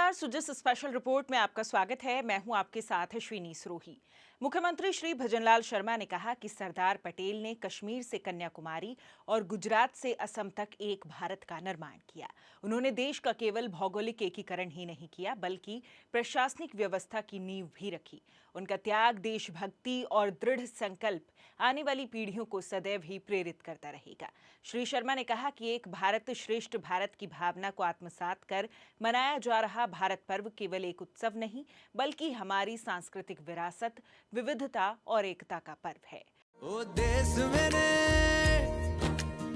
नमस्कार, सुजिस special report में आपका स्वागत है। मैं हूं आपके साथ अश्विनी सरोही। मुख्यमंत्री श्री भजनलाल शर्मा ने कहा कि सरदार पटेल ने कश्मीर से कन्याकुमारी और गुजरात से असम तक एक भारत का निर्माण किया। उन्होंने देश का केवल भौगोलिक एकीकरण ही नहीं किया, बल्कि प्रशासनिक व्यवस्था की नींव भी रखी। उनका त्याग, देशभक्ति और दृढ़ संकल्प आने वाली पीढ़ियों को सदैव ही प्रेरित करता रहेगा। श्री शर्मा ने कहा कि एक भारत श्रेष्ठ भारत की भावना को आत्मसात कर मनाया जा रहा भारत पर्व केवल एक उत्सव नहीं, बल्कि हमारी सांस्कृतिक विरासत, विविधता और एकता का पर्व है। ओ देश मेरे,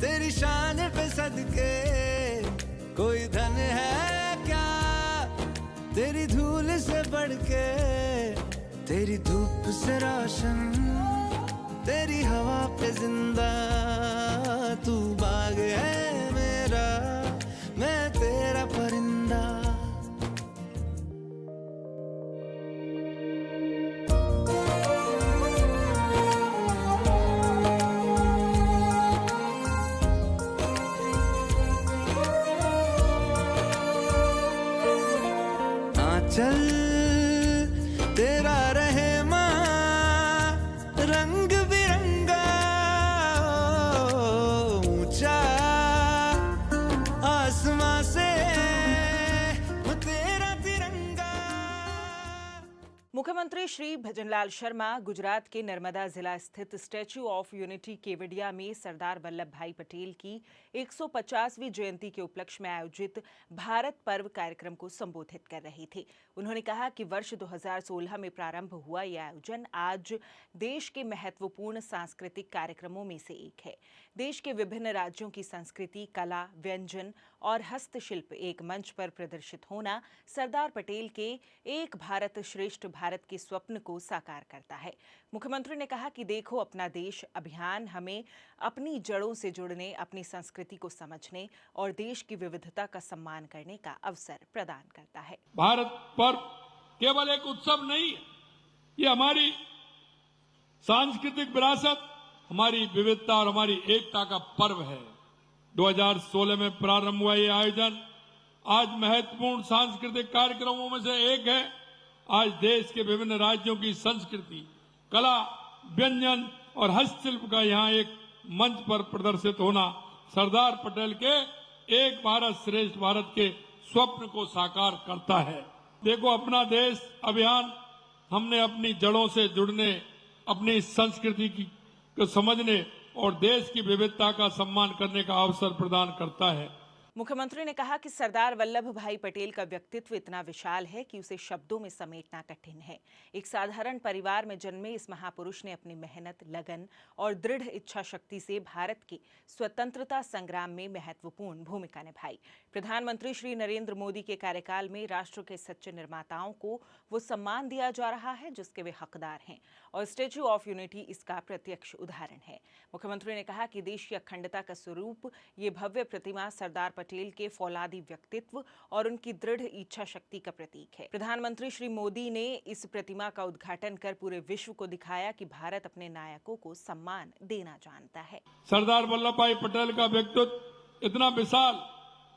तेरी शान पे सदके कोई धन है क्या तेरी धूल से बढ़ के, तेरी धूप से रोशन, तेरी हवा पे जिंदा, तू बाग है मेरा, मैं तेरा परिंदा। चल तेरा रहे माँ रंग बिरंगा, ऊंचा आसमां से तेरा तिरंगा। मुख्यमंत्री श्री भजनलाल शर्मा गुजरात के नर्मदा जिला स्थित स्टैच्यू ऑफ यूनिटी केवडिया में सरदार वल्लभ भाई पटेल की 150वीं जयंती के उपलक्ष्य में आयोजित भारत पर्व कार्यक्रम को संबोधित कर रहे थे। उन्होंने कहा कि वर्ष 2016 में प्रारंभ हुआ यह आयोजन आज देश के महत्वपूर्ण सांस्कृतिक कार्यक्रमों में से एक है। देश के विभिन्न राज्यों की संस्कृति, कला, व्यंजन और हस्तशिल्प एक मंच पर प्रदर्शित होना सरदार पटेल के एक भारत श्रेष्ठ भारत के स्वप्न को साकार करता है। मुख्यमंत्री ने कहा कि देखो अपना देश अभियान हमें अपनी जड़ों से जुड़ने, अपनी संस्कृति को समझने और देश की विविधता का सम्मान करने का अवसर प्रदान करता है। भारत पर्व केवल एक उत्सव नहीं है, ये हमारी सांस्कृतिक विरासत, हमारी विविधता और हमारी एकता का पर्व है। 2016 में प्रारंभ हुआ ये आयोजन आज महत्वपूर्ण सांस्कृतिक कार्यक्रमों में से एक है। आज देश के विभिन्न राज्यों की संस्कृति, कला, व्यंजन और हस्तशिल्प का यहाँ एक मंच पर प्रदर्शित होना सरदार पटेल के एक भारत श्रेष्ठ भारत के स्वप्न को साकार करता है। देखो अपना देश अभियान हमने अपनी जड़ों से जुड़ने, अपनी संस्कृति को समझने और देश की विविधता का सम्मान करने का अवसर प्रदान करता है। मुख्यमंत्री ने कहा कि सरदार वल्लभ भाई पटेल का व्यक्तित्व इतना विशाल है कि उसे शब्दों में समेटना कठिन है। एक साधारण परिवार में जन्मे इस महापुरुष ने अपनी मेहनत, लगन और दृढ़ इच्छा शक्ति से भारत के स्वतंत्रता संग्राम में महत्वपूर्ण भूमिका निभाई। प्रधानमंत्री श्री नरेंद्र मोदी के कार्यकाल में राष्ट्र के सच्चे निर्माताओं को वो सम्मान दिया जा रहा है जिसके वे हकदार हैं, और स्टैच्यू ऑफ यूनिटी इसका प्रत्यक्ष उदाहरण है। मुख्यमंत्री ने कहा कि देश की अखंडता का स्वरूप ये भव्य प्रतिमा सरदार पटेल के फौलादी व्यक्तित्व और उनकी दृढ़ इच्छा शक्ति का प्रतीक है। प्रधानमंत्री श्री मोदी ने इस प्रतिमा का उद्घाटन कर पूरे विश्व को दिखाया कि भारत अपने नायकों को सम्मान देना जानता है। सरदार वल्लभ भाई पटेल का व्यक्तित्व इतना विशाल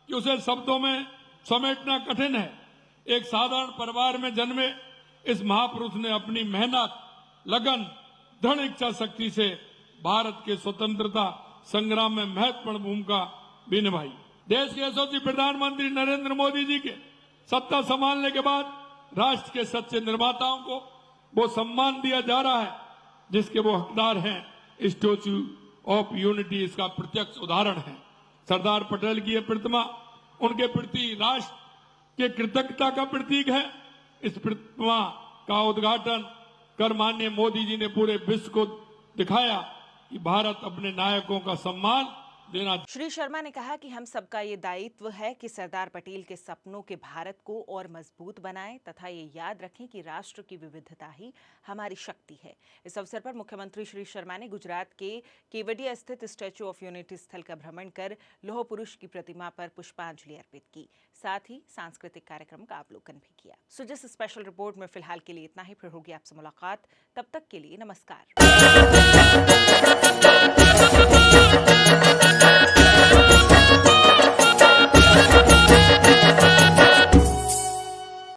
कि उसे शब्दों में समेटना कठिन है। एक साधारण परिवार में जन्मे इस महापुरुष ने अपनी मेहनत, लगन, दृढ़ इच्छा शक्ति से भारत के स्वतंत्रता संग्राम में महत्वपूर्ण भूमिका भी निभाई। देश के यशस्वी प्रधानमंत्री नरेंद्र मोदी जी के सत्ता संभालने के बाद राष्ट्र के सच्चे निर्माताओं को वो सम्मान दिया जा रहा है जिसके वो हकदार हैं। स्टैच्यू ऑफ यूनिटी इसका प्रत्यक्ष उदाहरण है। सरदार पटेल की यह प्रतिमा उनके प्रति राष्ट्र के कृतज्ञता का प्रतीक है। इस प्रतिमा का उद्घाटन कर माननीय मोदी जी ने पूरे विश्व को दिखाया कि भारत अपने नायकों का सम्मान देना। श्री शर्मा ने कहा कि हम सबका ये दायित्व है कि सरदार पटेल के सपनों के भारत को और मजबूत बनाएं तथा ये याद रखें कि राष्ट्र की विविधता ही हमारी शक्ति है। इस अवसर पर मुख्यमंत्री श्री शर्मा ने गुजरात के केवडिया स्थित स्टैच्यू ऑफ यूनिटी स्थल का भ्रमण कर लौह पुरुष की प्रतिमा पर पुष्पांजलि अर्पित की। साथ ही सांस्कृतिक कार्यक्रम का अवलोकन भी किया। सुजिस स्पेशल रिपोर्ट में फिलहाल के लिए इतना ही। फिर होगी आपसे मुलाकात, तब तक के लिए नमस्कार।